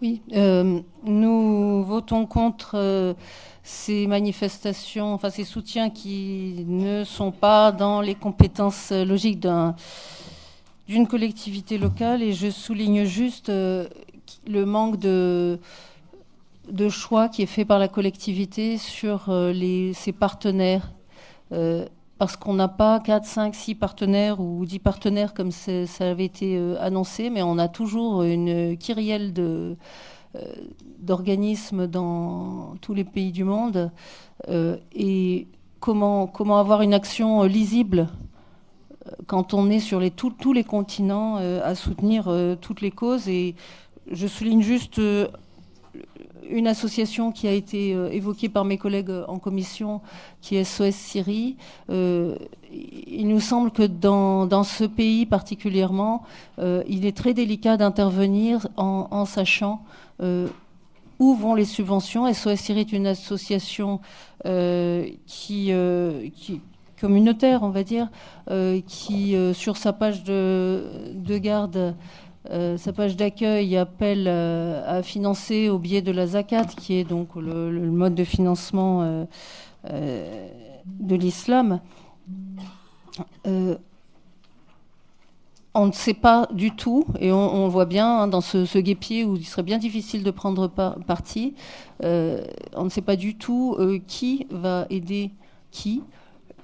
Oui, nous votons contre ces manifestations, enfin ces soutiens qui ne sont pas dans les compétences logiques d'une collectivité locale. Et je souligne juste le manque de choix qui est fait par la collectivité sur ses partenaires. Parce qu'on n'a pas 4, 5, 6 partenaires ou 10 partenaires comme ça avait été annoncé, mais on a toujours une kyrielle d'organismes dans tous les pays du monde. Et comment avoir une action lisible quand on est sur tous les continents à soutenir toutes les causes. Et je souligne juste une association qui a été évoquée par mes collègues en commission, qui est SOS Syrie. Il nous semble que dans ce pays particulièrement, il est très délicat d'intervenir en sachant où vont les subventions. SOS Syrie est une association qui communautaire, on va dire, qui, sur sa page de garde, sa page d'accueil, appelle à financer au biais de la zakat, qui est donc le mode de financement de l'islam. On ne sait pas du tout, et on voit bien dans ce guêpier où il serait bien difficile de prendre parti, on ne sait pas du tout qui va aider qui.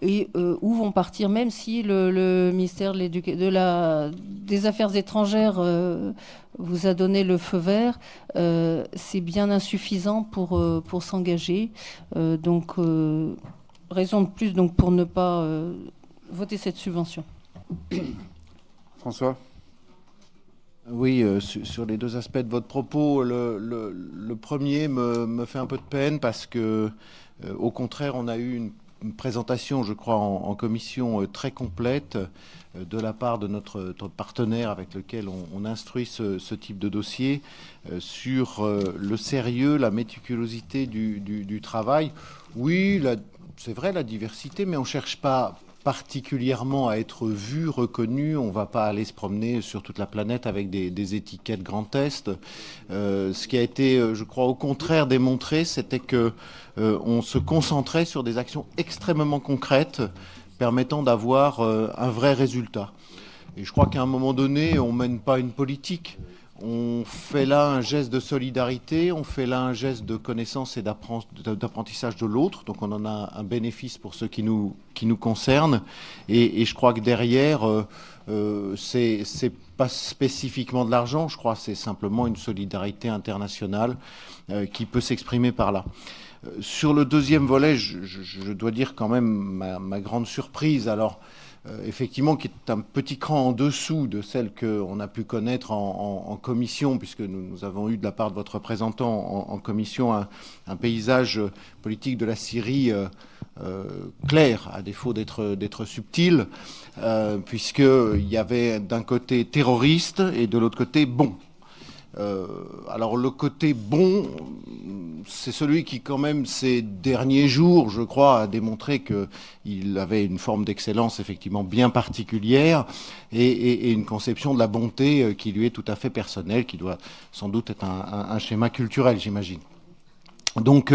Et où vont partir, même si le ministère des Affaires étrangères vous a donné le feu vert, c'est bien insuffisant pour s'engager. Donc, raison de plus donc, pour ne pas voter cette subvention. François ? Oui, sur les deux aspects de votre propos, le premier me fait un peu de peine parce que, au contraire, on a eu une présentation, je crois, en commission très complète de la part de notre partenaire avec lequel on instruit ce type de dossier sur le sérieux, la méticulosité du travail. Oui, c'est vrai, la diversité, mais on ne cherche pas particulièrement à être vu, reconnu. On ne va pas aller se promener sur toute la planète avec des étiquettes Grand Est. Ce qui a été, je crois, au contraire démontré, c'était que on se concentrait sur des actions extrêmement concrètes permettant d'avoir un vrai résultat. Et je crois qu'à un moment donné, on ne mène pas une politique. On fait là un geste de solidarité, on fait là un geste de connaissance et d'apprentissage de l'autre. Donc on en a un bénéfice pour ceux qui nous concernent. Et je crois que derrière, c'est pas spécifiquement de l'argent, je crois, c'est simplement une solidarité internationale qui peut s'exprimer par là. Sur le deuxième volet, je dois dire quand même ma grande surprise. Alors, effectivement, qui est un petit cran en dessous de celle qu'on a pu connaître en commission, puisque nous avons eu de la part de votre représentant en commission un paysage politique de la Syrie clair, à défaut d'être subtil, puisqu'il y avait d'un côté terroriste et de l'autre côté bon. Alors le côté bon, c'est celui qui quand même ces derniers jours, je crois, a démontré qu'il avait une forme d'excellence effectivement bien particulière et une conception de la bonté qui lui est tout à fait personnelle, qui doit sans doute être un schéma culturel, j'imagine. Donc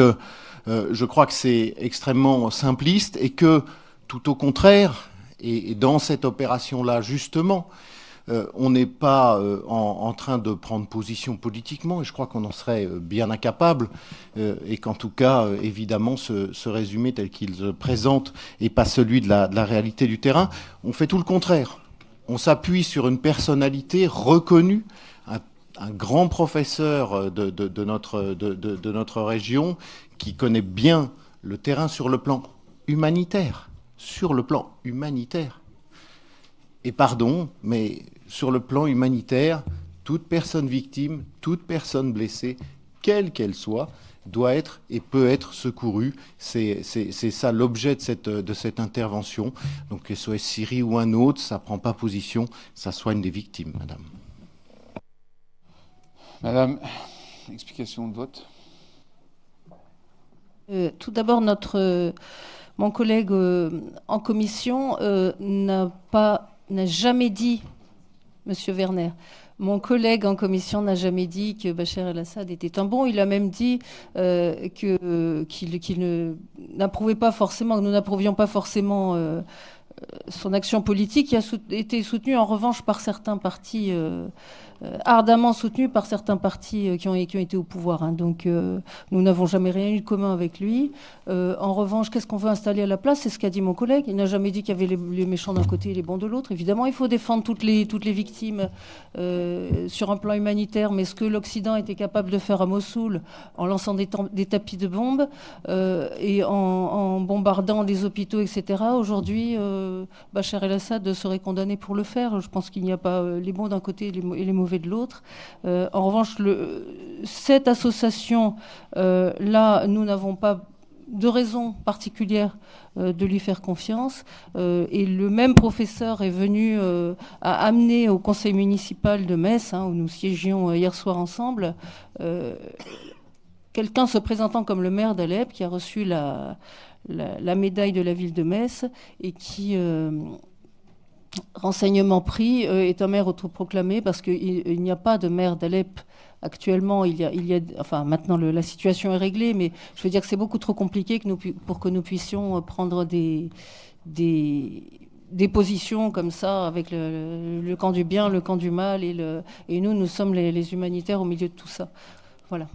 je crois que c'est extrêmement simpliste et que tout au contraire, et dans cette opération-là justement, on n'est pas en train de prendre position politiquement, et je crois qu'on en serait bien incapable, et qu'en tout cas, évidemment, ce résumé tel qu'il se présente n'est pas celui de la réalité du terrain. On fait tout le contraire. On s'appuie sur une personnalité reconnue, un grand professeur de notre région qui connaît bien le terrain sur le plan humanitaire. Sur le plan humanitaire. Et pardon, mais sur le plan humanitaire, toute personne victime, toute personne blessée, quelle qu'elle soit, doit être et peut être secourue. C'est ça l'objet de cette intervention. Donc SOS Syrie ou un autre, ça ne prend pas position, ça soigne des victimes, madame. Madame, explication de vote. Tout d'abord, mon collègue en commission n'a jamais dit, Monsieur Werner, Mon collègue en commission n'a jamais dit que Bachar el-Assad était un bon. Il a même dit qu'il n'approuvait pas forcément, que nous n'approuvions pas forcément son action politique, qui a été soutenue en revanche par certains partis, ardemment soutenue par certains partis qui ont été au pouvoir. Hein. Donc nous n'avons jamais rien eu de commun avec lui. En revanche, qu'est-ce qu'on veut installer à la place? C'est ce qu'a dit mon collègue. Il n'a jamais dit qu'il y avait les méchants d'un côté et les bons de l'autre. Évidemment, il faut défendre toutes les victimes sur un plan humanitaire, mais ce que l'Occident était capable de faire à Mossoul en lançant des tapis de bombes et en bombardant des hôpitaux, etc., aujourd'hui, Bachar el-Assad serait condamné pour le faire. Je pense qu'il n'y a pas les bons d'un côté et les mauvais de l'autre. En revanche, cette association-là, nous n'avons pas de raison particulière de lui faire confiance. Et le même professeur est venu à amener au conseil municipal de Metz, hein, où nous siégions hier soir ensemble, quelqu'un se présentant comme le maire d'Alep, qui a reçu la médaille de la ville de Metz et qui, renseignement pris, est un maire autoproclamé parce qu'il n'y a pas de maire d'Alep actuellement. Enfin, maintenant la situation est réglée, mais je veux dire que c'est beaucoup trop compliqué pour que nous puissions prendre des positions comme ça avec le camp du bien, le camp du mal, et nous sommes les humanitaires au milieu de tout ça. Voilà.